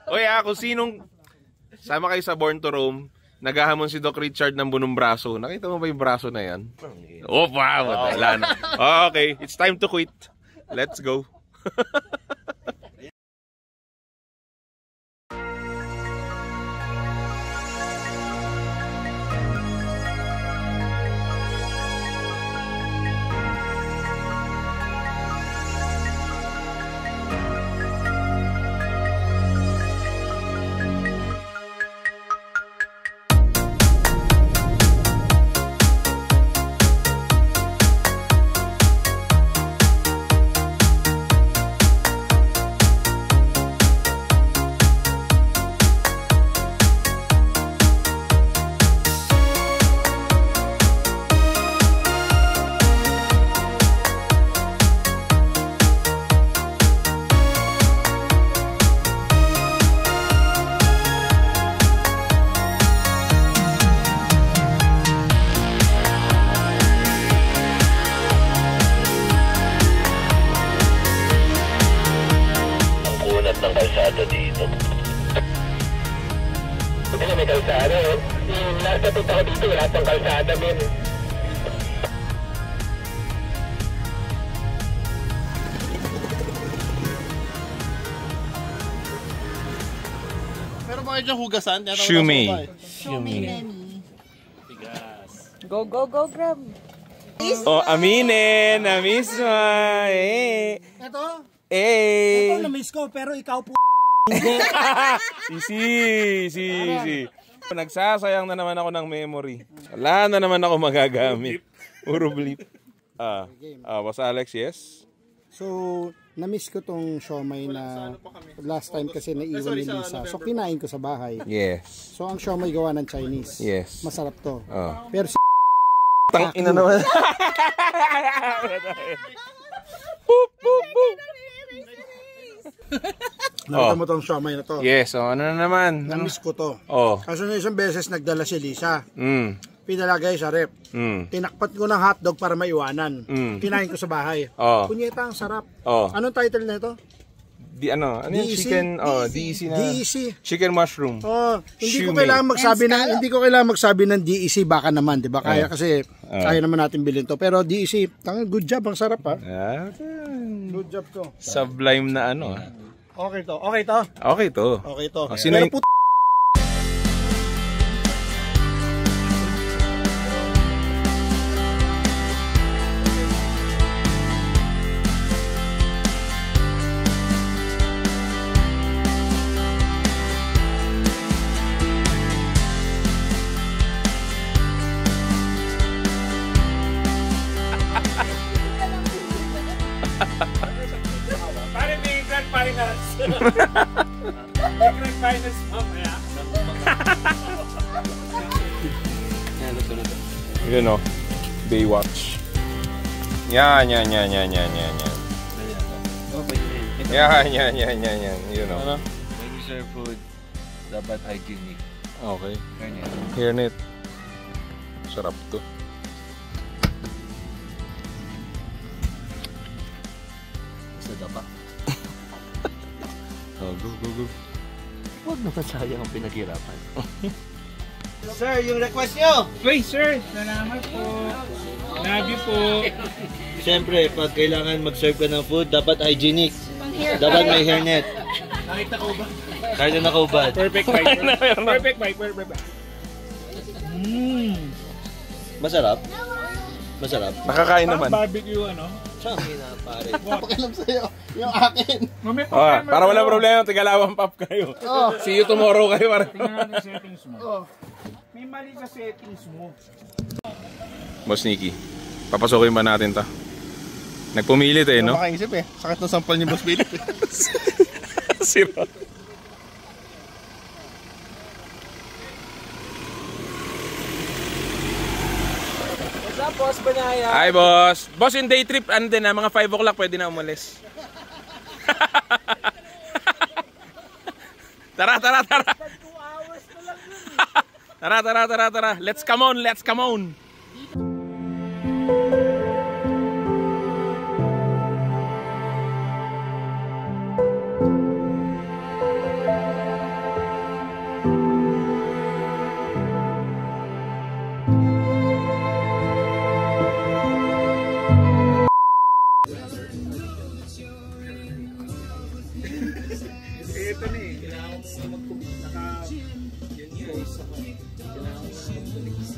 Oy, kung sinong sama kayo sa Born to Roam, naghahamon si Doc Richard ng bunong braso. Nakita mo ba yung braso na yan? Oh, wow. Wala na. Okay, it's time to quit. Let's go. ng kalsada dito. Kasi may kalsada, oh. Yung nasa punta ko dito, lahat ng kalsada din. Pero bakit yung hugasan? Shumei. Go, go, go, grab. Oh, aminin. Na-miss mo. Eh. Ito? Eh. Ito na-miss ko, pero ikaw po. Easy. Nagsasayang na naman ako ng memory. Wala na naman ako magagamit. Puro blip. Was Alex, yes? So, na-miss ko tong siomay na last time kasi naiwan ni Lisa. So, kinain ko sa bahay. Yes. So, ang siomay gawa ng Chinese. Yes. Masarap to. Oh. Pero Tang ina naman. Boop, boop, boop. nakita mo tong siomay na to. Yes, ano na naman? Na-miss ko to. Oh. Kaso na isang beses nagdala si Lisa. Pinalagay sa rep. Tinakpat ko ng hotdog para maiwanan. Kinain ko sa bahay. Punyeta, ang sarap. Anong title na ito? Ano yung chicken? DEC na. DEC. Chicken mushroom. Hindi ko kailangan magsabi ng DEC, baka naman, 'di ba? Kaya kasi kaya naman natin bilhin to. Pero DEC, good job, ang sarap ha. Good job to. Sublime na ano. Okay to. Okay to. Okay to. Okay to. Sino yung Finance mamaya. you know, Baywatch. Yan. Yan. You know. When you serve food, dapat hygienic. Okay. Hairnet. Sarap to. Sa dapa. Go. Huwag naman sayang ang pinaghirapan. Sir, yung request nyo. Wait, sir. Salamat po. Love you po. Siyempre, pag kailangan mag-serve ka ng food, dapat hygienic. Dapat may hairnet. Kahit nakauban. Kahit na nakauban. Perfect bite. Perfect bite. Masarap? Masarap? Nakakain naman. Barbecue, ano? Siyempre na, pare. Pakialam sa'yo. Yung akin. Para wala problema, tigalawang pop kayo. See you tomorrow kayo. Tingnan natin settings mo. May mali sa settings mo. Boss Nicky, papasokin ba natin ta? Nagpumilit no? Makaisip sakit ng sampal ni Boss Philip Sira. What's up, Boss Banaya? Hi, boss. Boss, yung day trip, ano din mga 5 o'clock pwede na umalis. Tara. Tara. Let's come on. ito na eh. Kailangan ko naka-post ako. Kailangan ko mag-connect.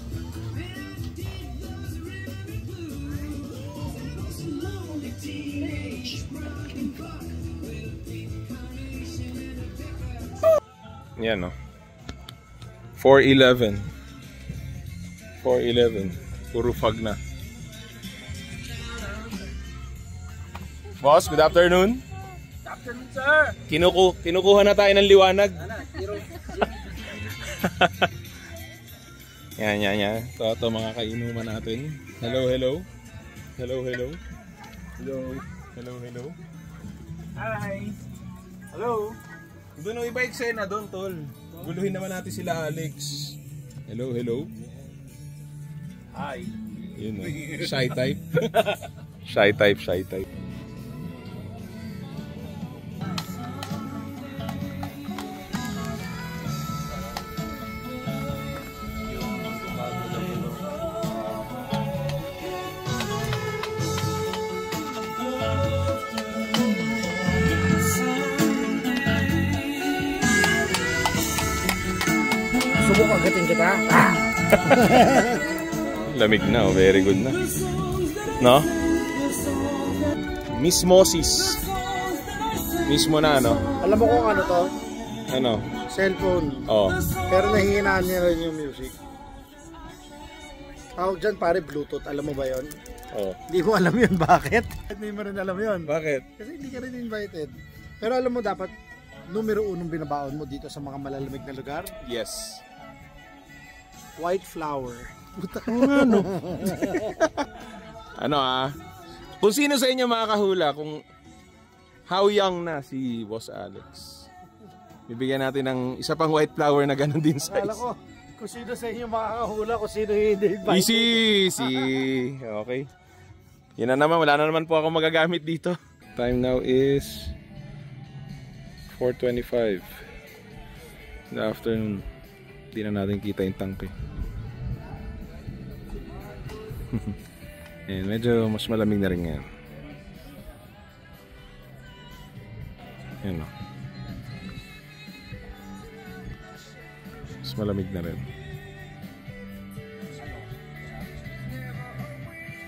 Yan no. 4:11. 4:11. Puro fog na. Boss, good afternoon. Good afternoon, sir. Kinukuha na tayo ng liwanag. Yan. Ito mga kainuman natin. Hello. Hi. Hello. Doon iba eksena doon, tol. Guluhin naman natin sila, Alex. Hello. Hi. Yun o. Shy type. Shy type. Subok agatin kita. Lamig na, oh. Very good na. No? Mismosis. Mismo na, ano? Alam mo kung ano to? Ano? Cellphone. Oh. Pero nahihinaan niya rin yung music. Tawag dyan pare, Bluetooth. Alam mo ba yon? Oh. Hindi mo alam yun. Bakit? Hindi mo rin alam yun. Bakit? Kasi hindi ka rin invited. Pero alam mo dapat, numero 1 binabaon mo dito sa mga malalamig na lugar? Yes. White flower. Puta ko nga, no? Ano kung sino sa inyo makakahula kung how young na si Boss Alex, bibigyan natin ng isa pang white flower na ganun din size. Akala ko, kung sino sa inyo makakahula, kung sino hindi invited. Easy. Okay. Yan na naman, wala na naman po ako magagamit dito. Time now is 4:25 in the afternoon. Hindi na natin kita yung tangke. And medyo mas malamig na rin ngayon. Yan o. Mas malamig na rin.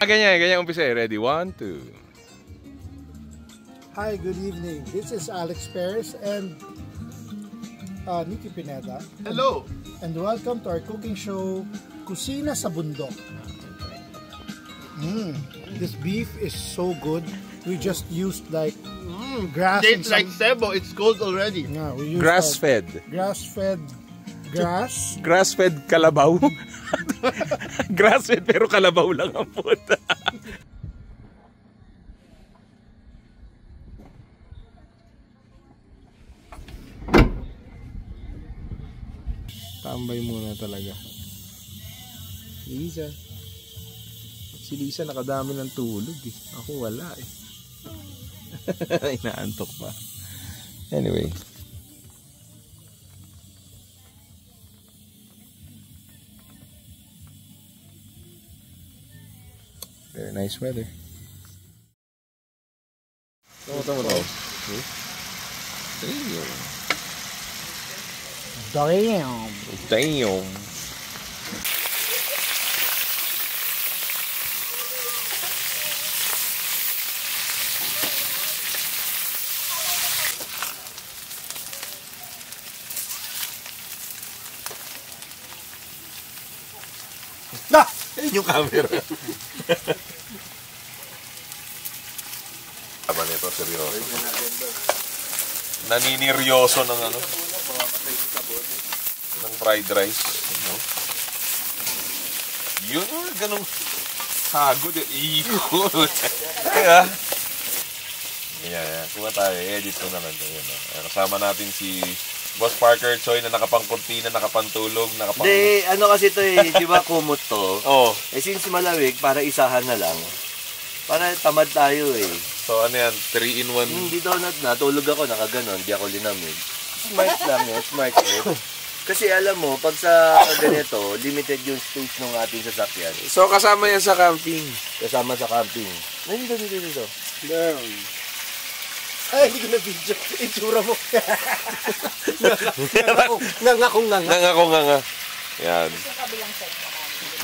Ganyan umpisa eh. Ready? 1, 2. Hi, good evening. This is Alex Perez and Nikki Pineda. Hello. And welcome to our cooking show, Kusina sa Bundok. This beef is so good. We just used like grass and It's like sebo. It's cold already. Yeah, we used Grass-fed. Grass-fed grass. Grass-fed kalabaw. Grass-fed pero kalabaw lang ang puta. Tambay muna talaga. Lisa. Si Lisa nakadami ng tulog eh. Ako wala eh. Inaantok pa. Anyway. Very nice weather. Tama. Damn. Yung camera. Aba nito, seryoso. Naniniryoso ng ano? Ng fried rice. No? Yun, ganun. Hagod. Ikot. Kaya. Yeah. Kuha tayo. Edit ko naman. Kasama natin si Boss Parker Choi na nakapang-kurtina, nakapantulog, Hindi, ano kasi to eh, di ba kumot to? Oh. Eh since malamig, para isahan na lang. Para tamad tayo eh. So ano yan, 3-in-1? Hindi daw natulog ako, nakaganon, di ako linamig. Smart lang eh, smart eh. Kasi alam mo, pag sa ganito, limited yung space ng ating sasakyan. So kasama yan sa camping? Kasama sa camping. Dito. Ay, hindi ko na video. Itsura mo. Ngangako. Yan.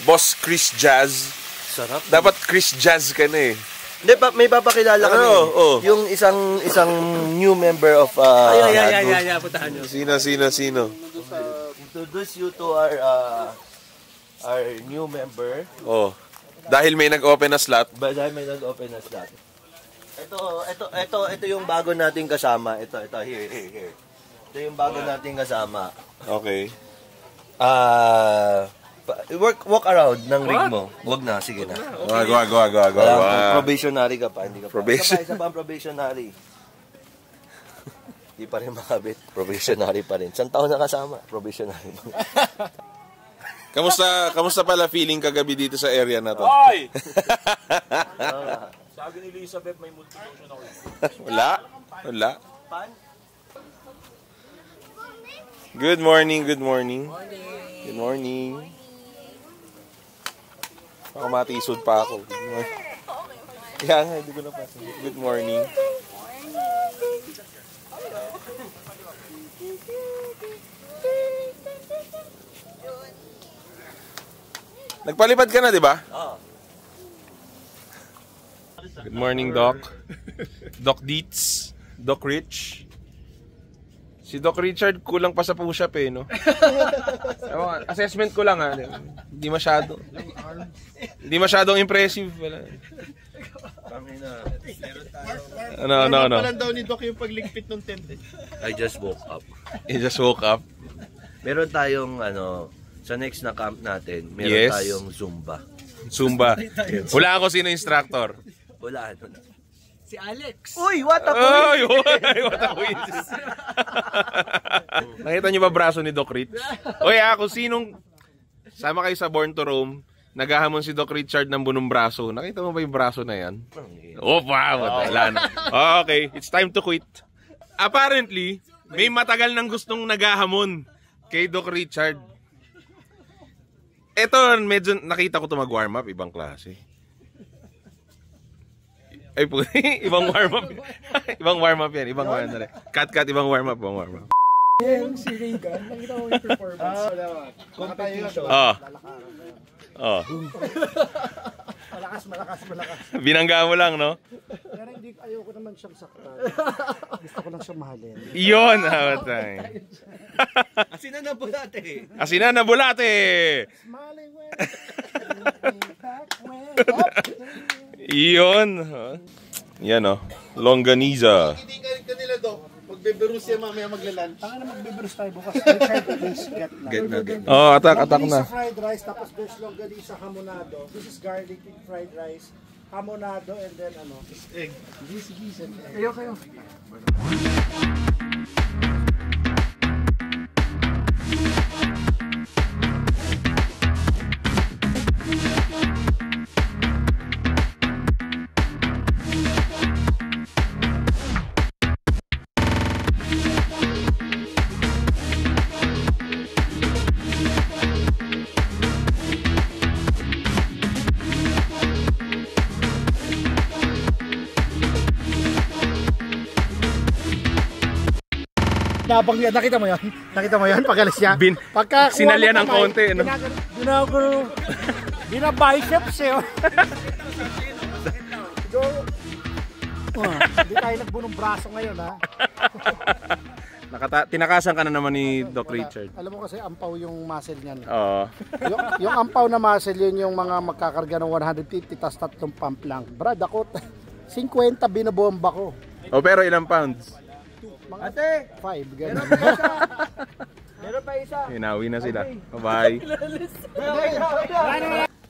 Boss Chris Jazz. Sarap. Dapat Chris Jazz ka na eh. Hindi, may papakilala kami. Yung isang new member of Puntahan nyo. Sino? Introduce you to our new member. Oh. Dahil may nag-open na slot. Dahil may nag-open na slot. Ito yung bago nating kasama. Ito, here. Ito yung bago nating kasama. Okay. Walk around ng rig mo. Wag na, sige na. Go. Probationary ka pa, hindi ka pa. Isa pa ang probationary. Hindi pa rin makabit. Probationary pa rin. Isang taon na kasama. Probationary pa. Kamusta pala feeling kagabi dito sa area na to? Hoy! Sabi ni Elizabeth, may multi-lotion ako. Wala. Good morning. Baka matisod pa ako. Kaya nga, hindi ko na pa. Good morning. Nagpalipad ka na, di ba? Oo. Good morning, Doc. Doc Dietz. Doc Rich. Si Doc Richard kulang pa sa push-up eh, no? Assessment ko lang ha. Hindi masyadong impressive. Wala. Ano. Walang daw ni Doc yung pagligpit ng tent. I just woke up. You just woke up? Meron tayong sa next na camp natin, meron tayong Zumba. Wala ako sino instructor. Wala Si Alex. Uy, what a coincidence. Nakita niyo ba braso ni Doc Rich? Uy, ako sinong sama kayo sa Born to Roam, naghahamon si Doc Richard ng bunong braso. Nakita mo ba yung braso na yan? Wala na. Okay, it's time to quit. Apparently, may matagal nang gustong naghahamon kay Doc Richard. Ito, medyo nakita ko ito mag-warm up, ibang klase. Ay po, ibang warm up. Ibang warm up yan, ibang warm up. Cut, ibang warm up. Yung si Reagan, nakita ko yung performance. Competition. Malakas. Binangga mo lang, no? Pero hindi, ayoko naman siyang saktan. Gusto ko lang siyang mahalin. Iyon! Asinan na bulate! Smiling when Iyon! Yan, oh. Longganiza. Hindi ka nila do. Magbe-berus siya mamaya maglalan. Tanga na magbe-berus tayo bukas. Get na. Oh, atak na. Fried rice, tapos there's longganisa hamonado. This is garlic fried rice, hamonado, and then egg. Sige. Kayo. Nakita mo yun? Pag-alis niya? Sinalya ng konti. Bina-biceps eh. Hindi tayo nagbunong braso ngayon ha. Tinakasan ka na naman ni Doc Richard. Alam mo kasi ampaw yung muscle niyan. Oo. Yung ampaw na muscle yun yung mga magkakarga ng 150 tas 3 pump lang. Brad, ako 50 binobomba ko. O pero ilang pounds? Ate! 5, gano'n. Meron pa isa. Hinawi na sila. Bye-bye.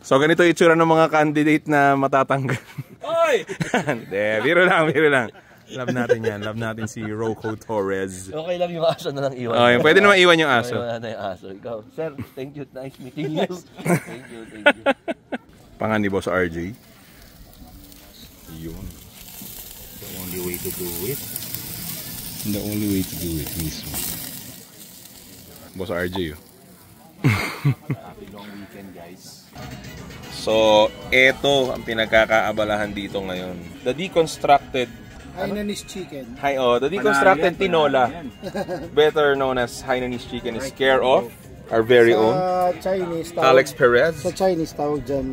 So ganito yung itsura ng mga candidate na matatanggal. Oy! Biro lang. Love natin yan. Love natin si Rocco Torres. Okay lang yung aso na lang iwan. Okay, pwede naman iwan yung aso. Iwan na yung aso. Ikaw, sir, thank you. Nice meeting you. Thank you. Pangan ni Boss RJ. Yun. The only way to do it mismo. Boss RJ yun. Happy long weekend, guys. So, eto ang pinagkakaabalahan dito ngayon. The deconstructed Hainanese chicken. The deconstructed tinola, better known as Hainanese chicken, is care of our very own Chinese, Alex Perez. Sa Chinese tawag dyan,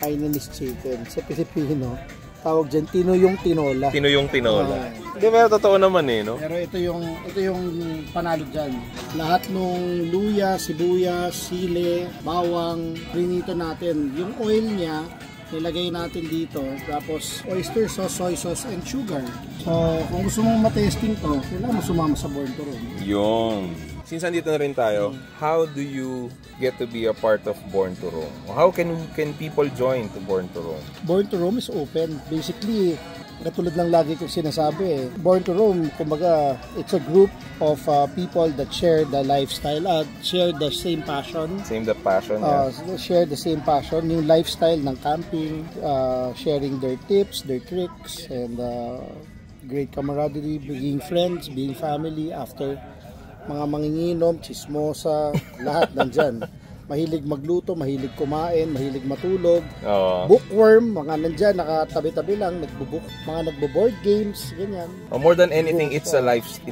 Hainanese chicken. Sa Pilipino, tawag dyan, tinuyong tinola. Tinuyong tinola. Hindi, pero totoo naman no? Pero ito yung panalo dyan. Lahat nung luya, sibuyas, sile, bawang, prinito natin. Yung oil niya, nilagay natin dito. Tapos oyster sauce, soy sauce, and sugar. So, kung gusto mong matesting to, kailangan mo sumama sa Born to Roam. Yung. Since andito na rin tayo, how do you get to be a part of Born to Roam? How can people join to Born to Roam? Born to Roam is open. Basically, katulad ng lagi kong sinasabi, Born to Roam, kumbaga, it's a group of people that share the lifestyle at share the same passion. Same the passion, Share the same passion, yung lifestyle ng camping, sharing their tips, their tricks, and great camaraderie, being friends, being family after mga manginginom, chismosa, lahat nandyan. Mahilig magluto, mahilig kumain, mahilig matulog. Bookworm, mga nandyan, nakatabi-tabi lang, mga nagbo-board games, ganyan. More than anything, it's a lifestyle.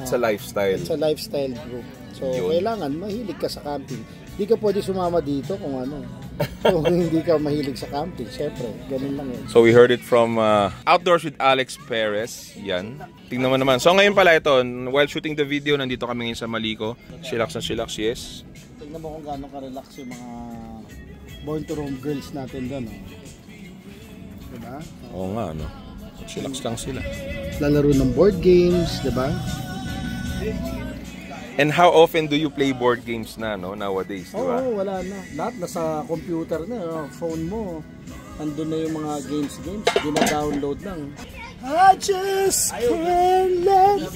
It's a lifestyle group. So, kailangan mahilig ka sa camping. Hindi ka pwede sumama dito kung kung hindi ka mahilig sa camping. Siyempre, ganun lang yun. So, we heard it from Outdoors with Alex Perez. Yan. Tingnan mo naman. So, ngayon pala ito, while shooting the video, nandito kami ngayon sa Malico. Chillax na chillax, yes. Tingnan mo kung gaano ka-relax yung mga Born to Roam girls natin doon. Diba? Oo nga, chillax lang sila. Lalaro ng board games, diba? And how often do you play board games nowadays, diba? Oo, wala na. Lahat nasa computer na, phone mo. Andun na yung mga games. Dina-download lang. I just can't let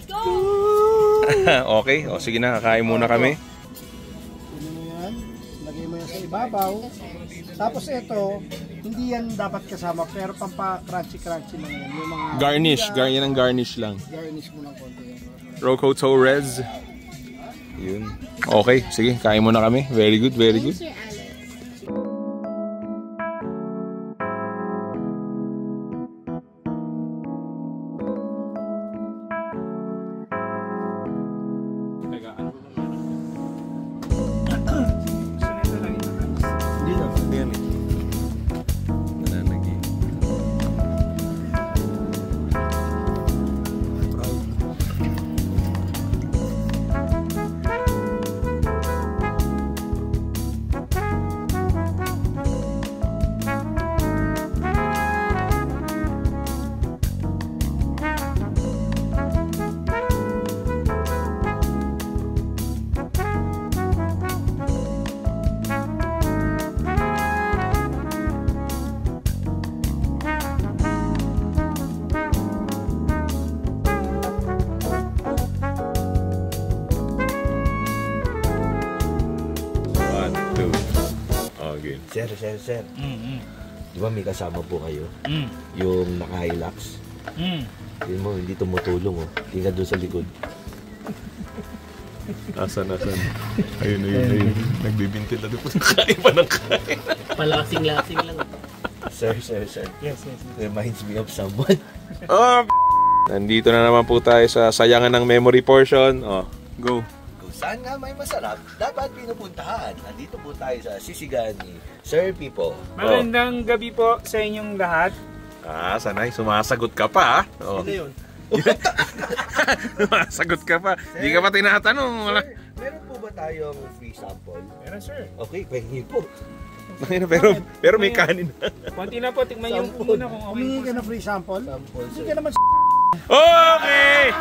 go. Okay, sige na, kakain muna kami. Yan, lagay mo yan sa ibabaw. Tapos ito, hindi yan dapat kasama, pero pampa-crunchy lang yan. Yung mga Garnish, yan ang garnish lang. Garnish mo ng konti. Rocco Torres. Yun. Okay, sige, kain muna kami. Very good, very good. Sir. Di ba may kasama po kayo? Yung naka-Hilux? Tingnan mo, hindi tumutulong Tingnan doon sa likod. Asan? Ayun. Nagbibintila doon. Kain pa ng kain. Palasing-lasing lang. Sir. Yes. Reminds me of someone. Nandito na naman po tayo sa sayangan ng memory portion. Go. Saan nga may masarap, dapat pinupuntahan. Nandito po tayo sa sisigan ni Sir Pipo. Magandang gabi po sa inyong lahat. Sanay, sumasagot ka pa. Ano yun? Sumasagot ka pa. Hindi ka pa tinatanong. Sir, meron po ba tayong free sample? Meron, sir. Okay, pahingin po. Pero may kanin. Konti na po, tikman yung muna kung okay. Humingi ka na free sample? Hindi ka naman Okay.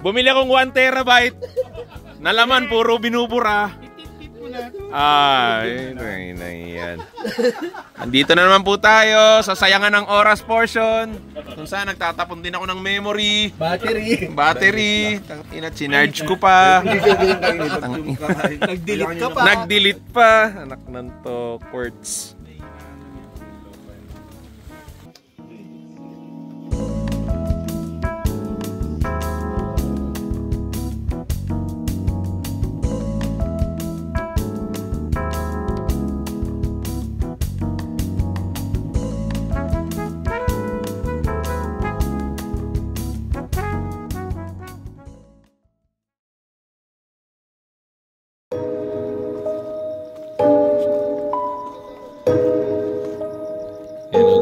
Bumili akong 1 terabyte. Nalaman, puro binubura. Yan. Andito na naman po tayo sa sayangan ng oras portion. Kung saan nagtatapon din ako ng memory. Battery. Sinarge ko pa. Nag-delete pa. Anak ng to, quartz.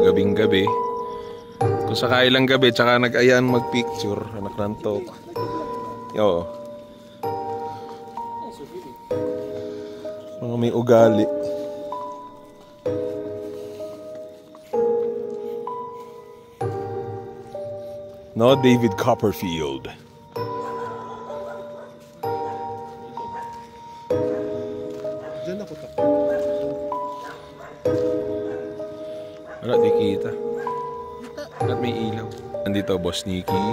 gabing gabi. Kung sakailang gabi, tsaka nag-ayaan mag-picture. Anak ng tok. Yo. Mga may ugali. No, David Copperfield. Diyan ako ta. Wala, di kita. At may ilaw. Nandito, Boss Nicky.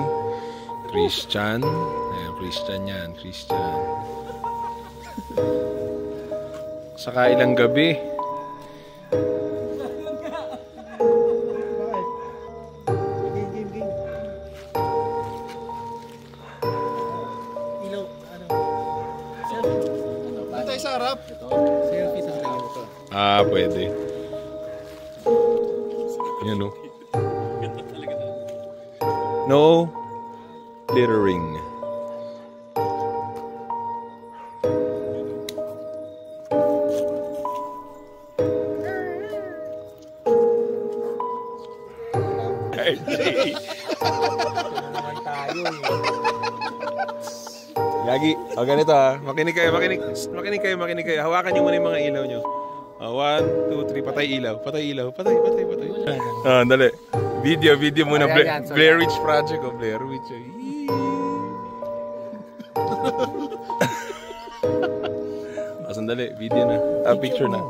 Christian. Ayan, Christian yan. Christian. Saka ilang gabi. Ilaw, ano? Selfie. Tayo sa harap. Selfie sa harap. Ah, pwede. Yan o. No littering. Yagi, o ganito ha. Makinig kayo. Hawakan nyo muna yung mga ilaw nyo. 1, 2, 3, patay ilaw. Patay. Dali. Video muna. Blair Witch Project o Blair Witch. Sandali, video na. Picture na.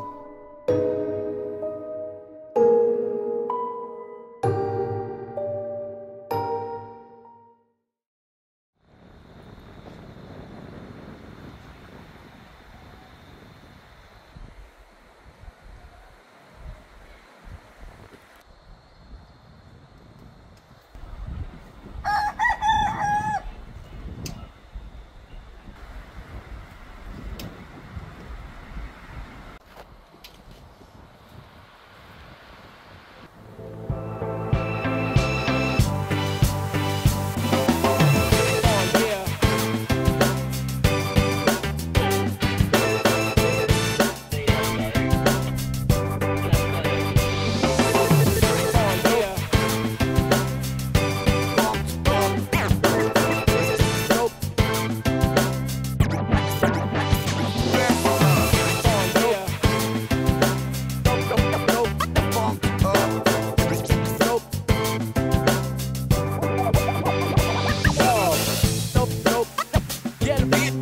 Get a beat.